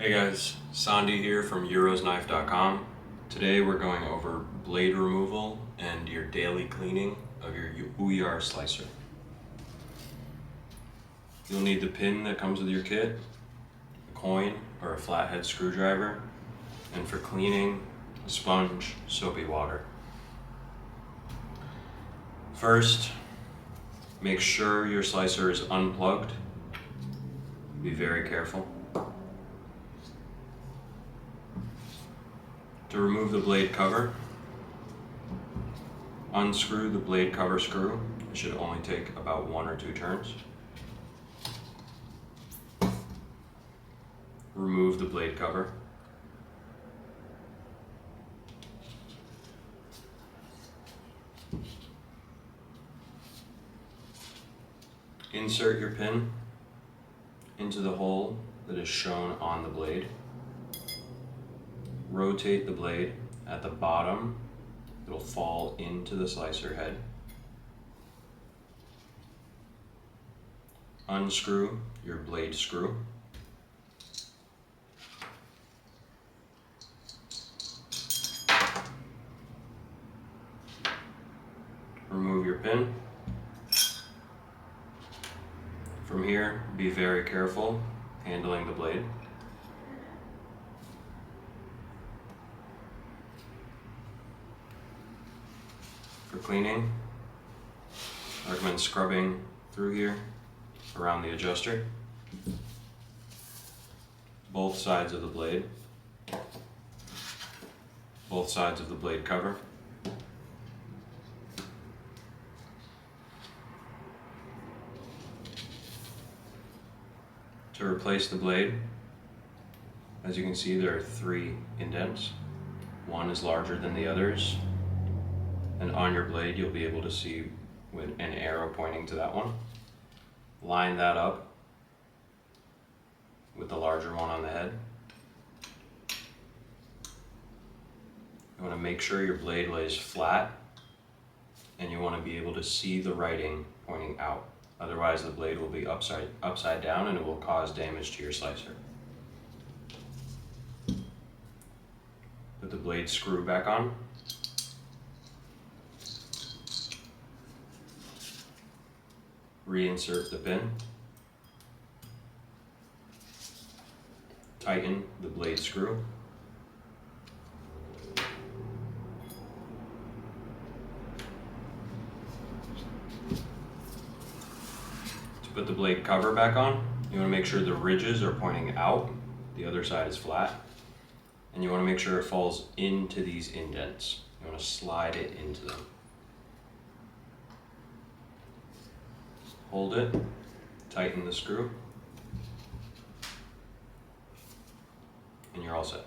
Hey guys, Sandy here from euroknife.com. Today we're going over blade removal and your daily cleaning of your Uyar slicer. You'll need the pin that comes with your kit, a coin or a flathead screwdriver, and for cleaning, a sponge, soapy water. First, make sure your slicer is unplugged. Be very careful. To remove the blade cover, unscrew the blade cover screw. It should only take about 1 or 2 turns. Remove the blade cover. Insert your pin into the hole that is shown on the blade. Rotate the blade at the bottom. It'll fall into the slicer head. Unscrew your blade screw. Remove your pin. From here, be very careful handling the blade. For cleaning, I recommend scrubbing through here around the adjuster, both sides of the blade, both sides of the blade cover. To replace the blade, as you can see, there are 3 indents. One is larger than the others. And on your blade, you'll be able to see with an arrow pointing to that one. Line that up with the larger one on the head. You want to make sure your blade lays flat, and you want to be able to see the writing pointing out. Otherwise, the blade will be upside down and it will cause damage to your slicer. Put the blade screw back on. Reinsert the pin. Tighten the blade screw. To put the blade cover back on, you want to make sure the ridges are pointing out, the other side is flat, and you want to make sure it falls into these indents. You want to slide it into them. Hold it, tighten the screw, and you're all set.